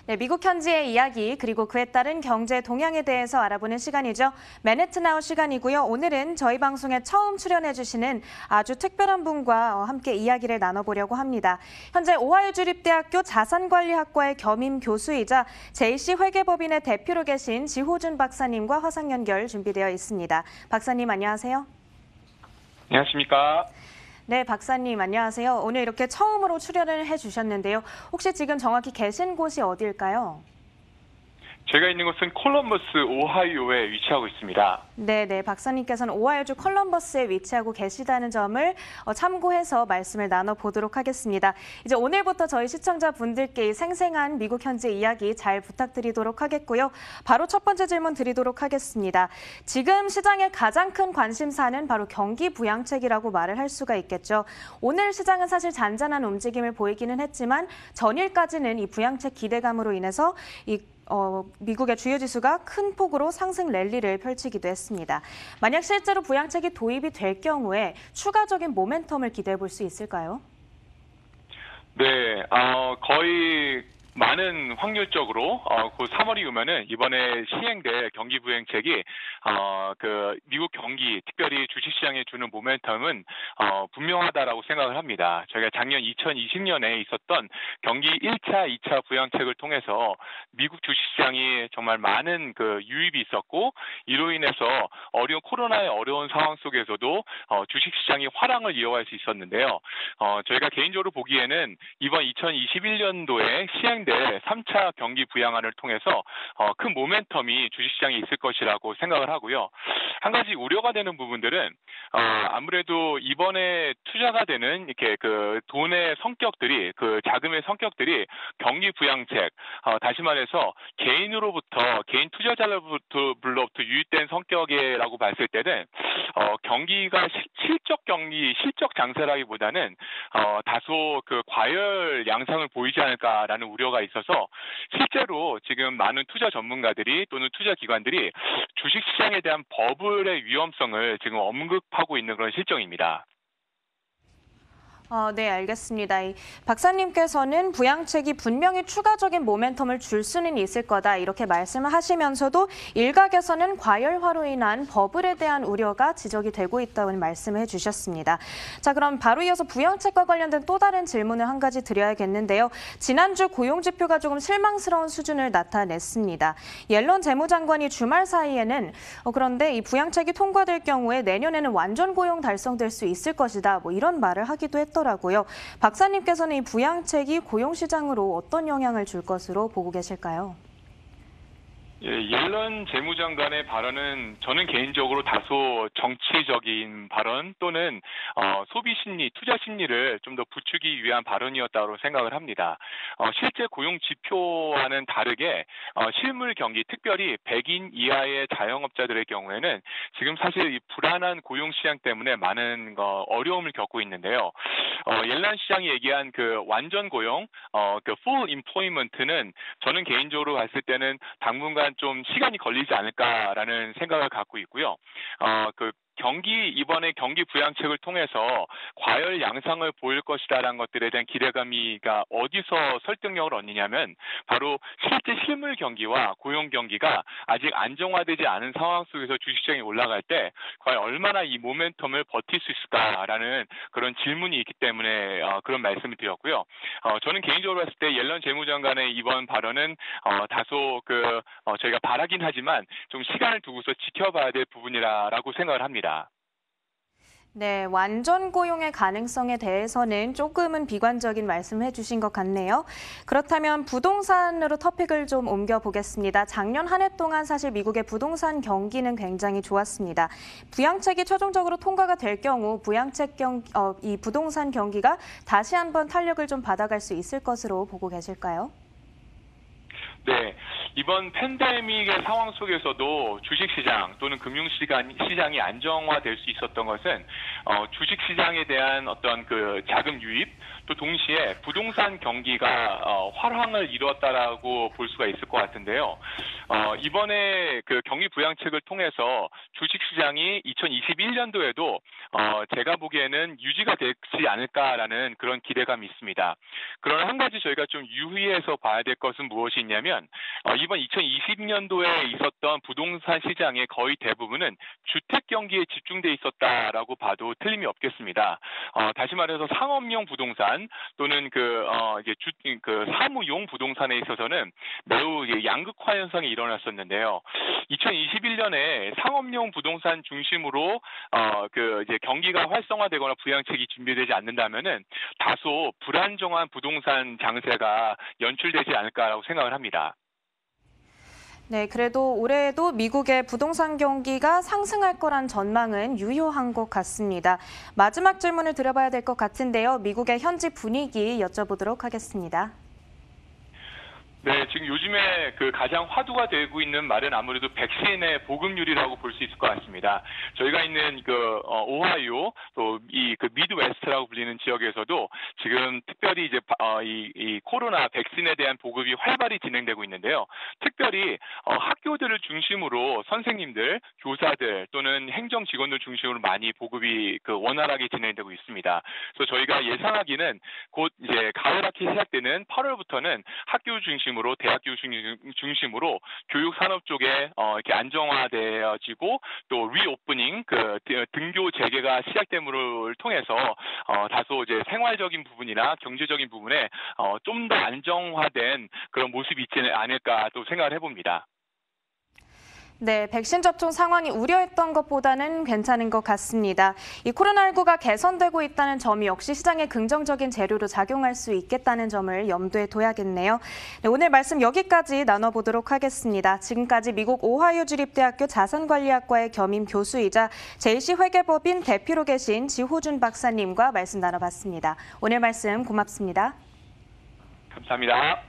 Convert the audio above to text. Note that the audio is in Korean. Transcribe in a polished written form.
네, 미국 현지의 이야기 그리고 그에 따른 경제 동향에 대해서 알아보는 시간이죠. 맨해튼 아웃 시간이고요. 오늘은 저희 방송에 처음 출연해 주시는 아주 특별한 분과 함께 이야기를 나눠보려고 합니다. 현재 오하이오 주립대학교 자산관리학과의 겸임 교수이자 JC 회계법인의 대표로 계신 지호준 박사님과 화상 연결 준비되어 있습니다. 박사님 안녕하세요. 안녕하십니까. 네, 박사님 안녕하세요. 오늘 이렇게 처음으로 출연을 해주셨는데요. 혹시 지금 정확히 계신 곳이 어디일까요? 제가 있는 곳은 콜럼버스, 오하이오에 위치하고 있습니다. 네, 박사님께서는 오하이오주 콜럼버스에 위치하고 계시다는 점을 참고해서 말씀을 나눠보도록 하겠습니다. 이제 오늘부터 저희 시청자분들께 이 생생한 미국 현지 이야기 잘 부탁드리도록 하겠고요. 바로 첫 번째 질문 드리도록 하겠습니다. 지금 시장의 가장 큰 관심사는 바로 경기 부양책이라고 말을 할 수가 있겠죠. 오늘 시장은 사실 잔잔한 움직임을 보이기는 했지만 전일까지는 이 부양책 기대감으로 인해서 미국의 주요 지수가 큰 폭으로 상승 랠리를 펼치기도 했습니다. 만약 실제로 부양책이 도입이 될 경우에 추가적인 모멘텀을 기대해 볼 수 있을까요? 네, 거의 많은 확률적으로 곧 3월이 오면은 이번에 시행될 경기 부양책이 미국 경기, 특별히 주식시장에 주는 모멘텀은 분명하다라고 생각을 합니다. 저희가 작년 2020년에 있었던 경기 1차, 2차 부양책을 통해서 미국 주식시장이 정말 많은 유입이 있었고 이로 인해서 코로나의 어려운 상황 속에서도 주식시장이 화랑을 이어갈 수 있었는데요. 저희가 개인적으로 보기에는 이번 2021년도에 시행될 3차 경기 부양안을 통해서 큰 모멘텀이 주식시장에 있을 것이라고 생각을 하고요. 한 가지 우려가 되는 부분들은 아무래도 이번에 투자가 되는 이렇게 돈의 성격들이 자금의 성격들이 경기 부양책, 다시 말해서 개인 투자자로부터 유입된 성격이라고 봤을 때는 경기가 실적 장세라기보다는 다소 과열 양상을 보이지 않을까라는 우려가 있어서 실제로 지금 많은 투자 전문가들이 또는 투자 기관들이 주식시장에 대한 버블의 위험성을 지금 언급하고 있는 그런 실정입니다. 네, 알겠습니다. 박사님께서는 부양책이 분명히 추가적인 모멘텀을 줄 수는 있을 거다 이렇게 말씀을 하시면서도 일각에서는 과열화로 인한 버블에 대한 우려가 지적이 되고 있다는 말씀을 해주셨습니다. 자, 그럼 바로 이어서 부양책과 관련된 또 다른 질문을 한 가지 드려야겠는데요. 지난주 고용지표가 조금 실망스러운 수준을 나타냈습니다. 옐런 재무장관이 주말 사이에는 그런데 이 부양책이 통과될 경우에 내년에는 완전 고용 달성될 수 있을 것이다 이런 말을 하기도 했더라고요. 박사님께서는 이 부양책이 고용시장으로 어떤 영향을 줄 것으로 보고 계실까요? 예, 옐런 재무장관의 발언은 저는 개인적으로 다소 정치적인 발언 또는 소비 심리, 투자 심리를 좀 더 부추기 위한 발언이었다고 생각을 합니다. 실제 고용 지표와는 다르게 실물 경기, 특별히 100인 이하의 자영업자들의 경우에는 지금 사실 이 불안한 고용 시장 때문에 많은 어려움을 겪고 있는데요. 옐런 시장이 얘기한 완전 고용, full employment는 저는 개인적으로 봤을 때는 당분간 좀 시간이 걸리지 않을까라는 생각을 갖고 있고요. 이번에 경기 부양책을 통해서 과열 양상을 보일 것이라는 것들에 대한 기대감이가 어디서 설득력을 얻느냐면 바로 실제 실물 경기와 고용 경기가 아직 안정화되지 않은 상황 속에서 주식시장이 올라갈 때 과연 얼마나 이 모멘텀을 버틸 수 있을까라는 그런 질문이 있기 때문에 그런 말씀을 드렸고요. 저는 개인적으로 봤을 때 옐런 재무장관의 이번 발언은 다소 저희가 바라긴 하지만 좀 시간을 두고서 지켜봐야 될 부분이라고 생각을 합니다. 네, 완전 고용의 가능성에 대해서는 조금은 비관적인 말씀을 해주신 것 같네요. 그렇다면 부동산으로 토픽을 좀 옮겨보겠습니다. 작년 한 해 동안 사실 미국의 부동산 경기는 굉장히 좋았습니다. 부양책이 최종적으로 통과가 될 경우 이 부동산 경기가 다시 한번 탄력을 좀 받아갈 수 있을 것으로 보고 계실까요? 네, 이번 팬데믹의 상황 속에서도 주식시장 또는 금융시장이 안정화될 수 있었던 것은 주식 시장에 대한 어떤 그 자금 유입 또 동시에 부동산 경기가 활황을 이루었다라고 볼 수가 있을 것 같은데요. 이번에 그 경기 부양책을 통해서 주식 시장이 2021년도에도 제가 보기에는 유지가 되지 않을까라는 그런 기대감이 있습니다. 그러나 한 가지 저희가 좀 유의해서 봐야 될 것은 무엇이 있냐면 이번 2020년도에 있었던 부동산 시장의 거의 대부분은 주택 경기에 집중돼 있었다라고 봐도 틀림이 없겠습니다. 다시 말해서 상업용 부동산 또는 그 사무용 부동산에 있어서는 매우 양극화 현상이 일어났었는데요. 2021년에 상업용 부동산 중심으로 경기가 활성화되거나 부양책이 준비되지 않는다면은 다소 불안정한 부동산 장세가 연출되지 않을까라고 생각을 합니다. 네, 그래도 올해에도 미국의 부동산 경기가 상승할 거란 전망은 유효한 것 같습니다. 마지막 질문을 드려봐야 될 것 같은데요. 미국의 현지 분위기 여쭤보도록 하겠습니다. 네, 지금 요즘에 그 가장 화두가 되고 있는 말은 아무래도 백신의 보급률이라고 볼 수 있을 것 같습니다. 저희가 있는 오하이오 또 그 미드웨스트라고 불리는 지역에서도 지금 특별히 이제 이 코로나 백신에 대한 보급이 활발히 진행되고 있는데요. 특별히 학교들을 중심으로 선생님들, 교사들 또는 행정 직원들 중심으로 많이 보급이 원활하게 진행되고 있습니다. 그래서 저희가 예상하기는 곧 이제 가을 학기 시작되는 8월부터는 학교 중심으로 대학교 중심으로 교육 산업 쪽에 이렇게 안정화되어지고 또 리오프닝 등교 재개가 시작됨을 통해서 다소 이제 생활적인 부분이나 경제적인 부분에 좀 더 안정화된 그런 모습이 있지 않을까 또 생각을 해봅니다. 네, 백신 접종 상황이 우려했던 것보다는 괜찮은 것 같습니다. 이 코로나19가 개선되고 있다는 점이 역시 시장에 긍정적인 재료로 작용할 수 있겠다는 점을 염두에 둬야겠네요. 네, 오늘 말씀 여기까지 나눠보도록 하겠습니다. 지금까지 미국 오하이오 주립대학교 자산관리학과의 겸임 교수이자 JC 회계법인 대표로 계신 지호준 박사님과 말씀 나눠봤습니다. 오늘 말씀 고맙습니다. 감사합니다.